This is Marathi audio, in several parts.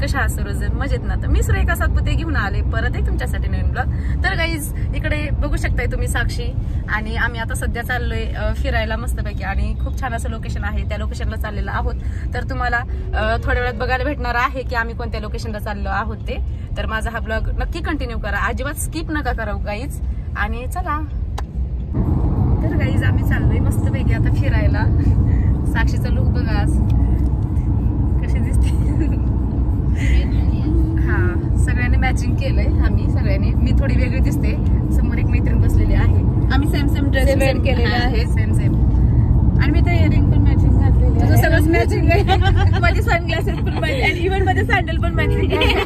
कशा आहात सर्वजण? मजेत ना? तर मी श्रेया सातपुते घेऊन आले परत एक तुमच्यासाठी नवीन ब्लॉग. तर गाईज इकडे बघू शकताय तुम्ही साक्षी आणि आम्ही आता सध्या चाललोय फिरायला मस्तपैकी आणि खूप छान असं लोकेशन आहे. त्या लोकेशनला चाललेलो आहोत. तर तुम्हाला थोड्या वेळात बघायला भेटणार आहे की आम्ही कोणत्या लोकेशनला चाललो आहोत ते. तर माझा हा ब्लॉग नक्की कंटिन्यू करा, अजिबात स्किप नका करा गाईज. आणि चला, तर गाईज आम्ही चाललोय मस्तपैकी आता फिरायला. साक्षीचा लुक बघा आज कशी दिसते. हा, सगळ्यांनी मॅचिंग केलंय. आम्ही सगळ्यांनी, मी थोडी वेगळी दिसते, समोर एक मैत्रीण बसलेली आहे. आम्ही सेम सेम ड्रेस वेअर केलेले आहे, सेम सेम. आणि मी तर इयरिंग पण मॅचिंग घातलेली. तुझं सगळंच मॅचिंग आहे. माझे सनग्लासेस पण मॅचिंग आणि इव्हन माझे सँडल पण मॅचिंग आहे.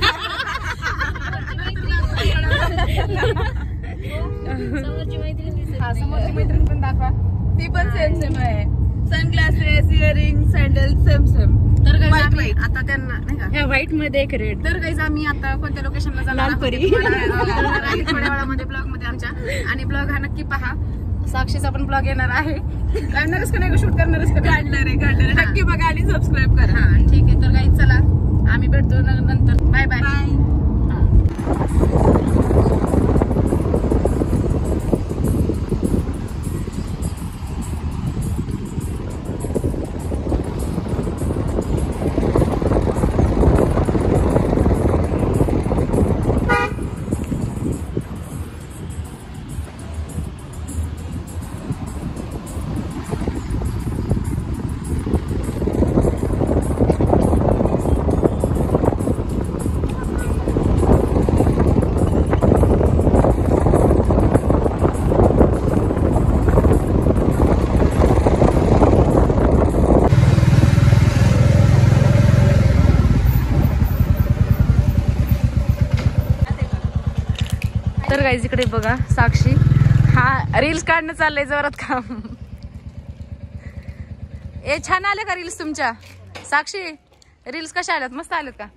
समोरची मैत्रीण पण दाखवा, ती पण सेम सेम आहे. Sunglasses, earring, sandal same same. तर गाईज आता त्यांना नाही का ह्या व्हाईट मध्ये एक रेड. तर गाईज आम्ही आता कोणत्या लोकेशनला जाणार आहोत थोड्या वेळामध्ये ब्लॉग मध्ये आमच्या. आणि ब्लॉग हा नक्की पहा. साक्षीचा पण ब्लॉग येणार आहे. काढणारच का नाही, शूट करणारच का? काढणार आहे. नक्की बघा आणि सबस्क्राईब करा. हा ठीक आहे. तर गाईज चला, आम्ही भेटतो नंतर. Bye bye bye. तर गाईज इकडे बघा, साक्षी हा रील्स काढणं चाललंय जोरात काम. ए छान आले का रील्स तुमच्या? साक्षी रील्स कशा आल्यात? मस्त आल्यात का?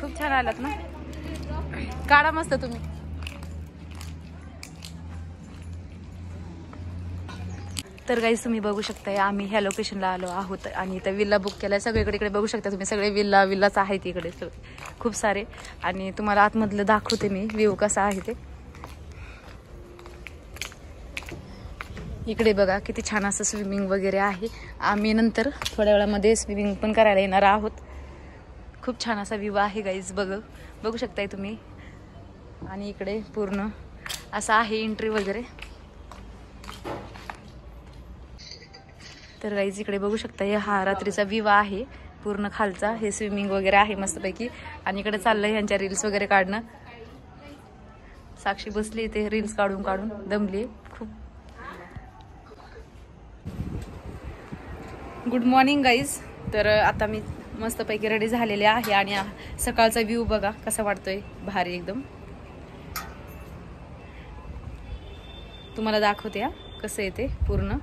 खूप छान आल्यात ना? काढा मस्त तुम्ही. तर गाईज तुम्ही बघू शकताय आम्ही ह्या लोकेशनला आलो आहोत आणि इथं विल्ला बुक केलाय. सगळीकडे इकडे बघू शकता तुम्ही, सगळे विल्लाच आहेत इकडे खूप सारे. आणि तुम्हाला आतमधलं दाखवते मी व्ह्यू कसा आहे ते. इकडे बघा किती छान असं स्विमिंग वगैरे आहे. आम्ही नंतर थोड्या वेळामध्ये स्विमिंग पण करायला येणार आहोत. खूप छान असा व्ह्यू आहे गाईज, बघू शकताय तुम्ही. आणि इकडे पूर्ण असा आहे एंट्री वगैरे. तर गाईज इकडे बघू शकता, हा रात्रीचा व्ह्यू आहे पूर्ण खालचा. हे स्विमिंग वगैरे आहे मस्तपैकी. आणि इकडे चाललंय ह्यांच्या रील्स वगैरे काढणं. साक्षी बसली इथे रील्स काढून काढून दमली खूप. Good morning guys. तर आता मी मस्तपैकी रेडी झालेले आहे आणि सकाळचा व्ह्यू बघा कसा वाटतोय, भारी एकदम. तुम्हाला दाखवते कसं येते पूर्ण.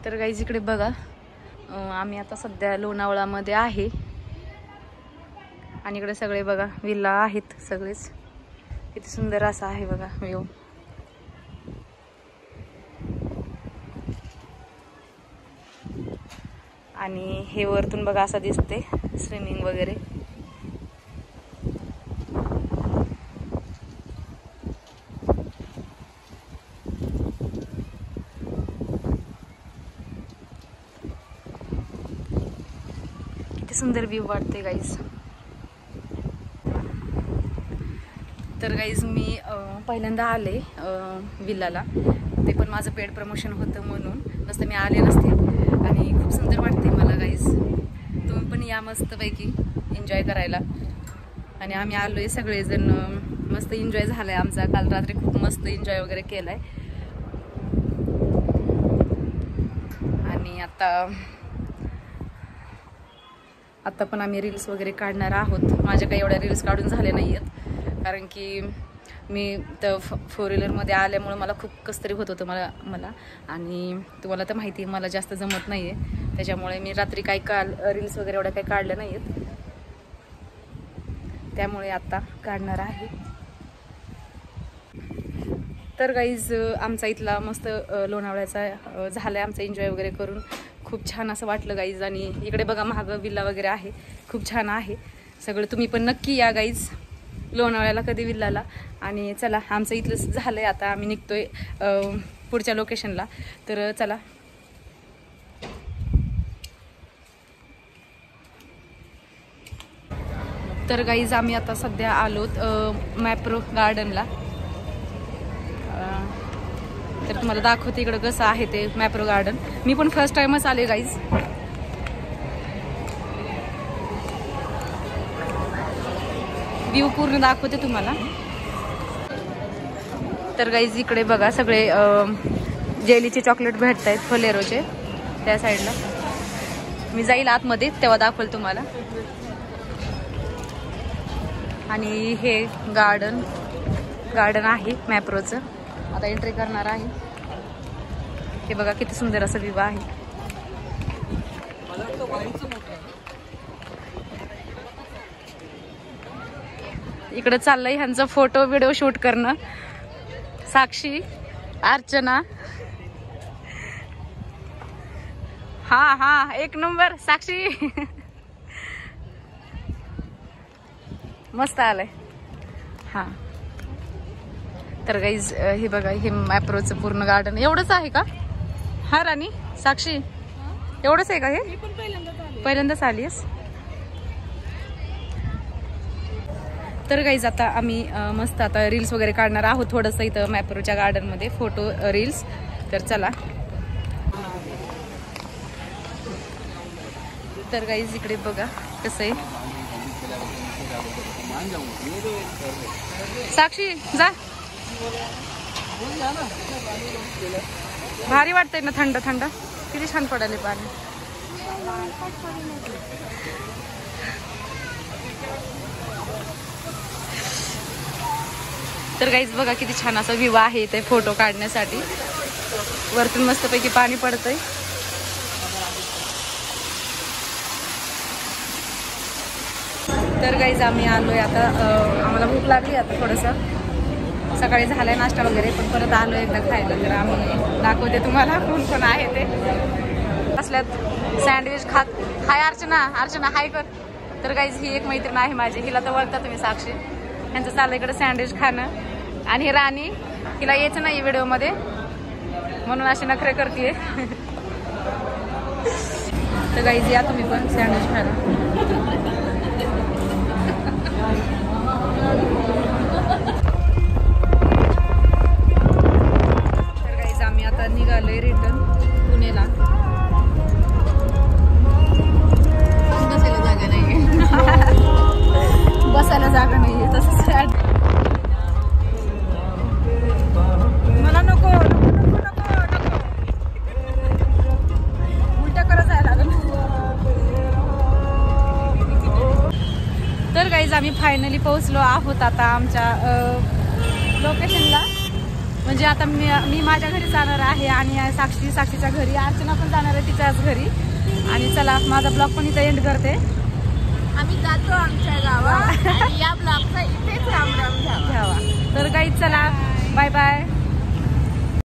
तर गाईज इकडे बघा, आम्ही आता सध्या लोणावळामध्ये आहे आणि इकडे सगळे बघा विल्ला आहेत सगळेच. किती सुंदर असा आहे बघा व्ह्यू. आणि हे वरतून बघा असं दिसते स्विमिंग वगैरे. सुंदर व्ह्यू वाटते गाईज. तर गाईज मी पहिल्यांदा आले विल्लाला, ते पण माझं पेड प्रमोशन होतं म्हणून, नसतं मी आले नसते. आणि खूप सुंदर वाटते मला गाईज. तुम्ही पण या मस्तपैकी एन्जॉय करायला. आणि आम्ही आलोय सगळेजण, मस्त एन्जॉय झालाय आमचा. काल रात्री खूप मस्त एन्जॉय वगैरे केलाय. आणि आता पण आम्ही रील्स वगैरे काढणार आहोत. माझ्या काही एवढ्या रील्स काढून झाले नाही आहेत, कारण की मी तर 4 व्हीलरमध्ये आल्यामुळे मला खूप कसतरी होत होतं मला. आणि तुम्हाला तर माहिती आहे मला जास्त जमत नाही आहे, त्याच्यामुळे मी रात्री काही रील्स वगैरे एवढ्या काही काढल्या नाही आहेत. त्यामुळे आता काढणार आहे. तर गाईज आमचा इथला मस्त लोणावळ्याचा झालाय आमचा एन्जॉय वगैरे करून खूप छान असं वाटलं गाईज. आणि इकडे बघा महाग विल्ला वगैरे आहे, खूप छान आहे सगळं. तुम्ही पण नक्की या गाईज लोणावळ्याला कधी विल्लाला. आणि चला आमचं इथलं झालंय, आता आम्ही निघतोय पुढच्या लोकेशनला. तर चला. तर गाईज आम्ही आता सध्या आलोत मॅप्रो गार्डनला. तर तुम्हाला दाखवते इकडं कसं आहे ते मॅप्रो गार्डन. मी पण फर्स्ट टाइमच आले गाईज. व्ह्यू पूर्ण दाखवते तुम्हाला. तर गाईज इकडे बघा सगळे जेलीचे चॉकलेट भेटत आहेत फलेरोचे त्या साईडला. मी जाईल आतमध्ये तेव्हा दाखवेल तुम्हाला. आणि हे गार्डन आहे मॅप्रोचं. आता एंट्री करणार आहे. हे बघा किती सुंदर असं व्ह्यू आहे. इकडे चाललंय ह्यांचं फोटो व्हिडिओ शूट करणं. साक्षी, अर्चना, हा एक नंबर साक्षी. मस्त आलंय. हा तर गाईज हे बघा हे मॅप्रोचं पूर्ण गार्डन एवढंच आहे का? हा राणी, साक्षी एवढंच आहे का हे? पहिल्यांदाच आलीस. तर गाईज आता आम्ही मस्त आता रील्स वगैरे काढणार आहोत थोडंसं इथं मॅप्रोच्या गार्डन मध्ये, फोटो रील्स. तर चला. तर गाईज इकडे बघा कसं आहे. साक्षी जा. भारी वाटतंय ना थंड थंड. किती छान पडायला पाणी. तर गाईज बघा किती छान असा व्ह्यू आहे इथे फोटो काढण्यासाठी. वरतून मस्तपैकी पाणी पडतंय. तर गाईज आम्ही आलोय आता. आम्हाला भूक लागली आता थोडंसं. सकाळी झालाय नाश्ता वगैरे पण परत आलो एकदा खायला. तर आम्ही दाखवते तुम्हाला कोण कोण आहे ते. असल्यात सँडविच खात. हाय अर्चना, अर्चना हाय कर. तर गाईज ही एक मैत्रीण आहे माझी, हिला तर ओळखता तुम्ही साक्षी. यांचं चाललं इकडे सँडविच खाणं. आणि ही राणी, हिला यायचं नाही व्हिडिओमध्ये म्हणून अशी नखरे करते. तर गाईज या तुम्ही पण सँडविच खायला. तर गाईज आम्ही आता निघालोय रिटर्न पुण्याला. बसायला जागा नाहीये. बसायला जागा नाहीये तसंच. मला नको नको नको नको नको. उलट्या करत जायला लागलं. तर गाईज आम्ही फायनली पोहोचलो आहोत आता आमच्या लोकेशनला. म्हणजे आता मी माझ्या घरी जाणार आहे आणि साक्षीच्या घरी. अर्चना पण जाणार आहे तिच्याच घरी. आणि चला माझा ब्लॉग पण इथं एंड करते. आम्ही जातो आमच्या गावात. या ब्लॉगचा इथेच राम राम घ्यावा. तर गाईज चला बाय बाय.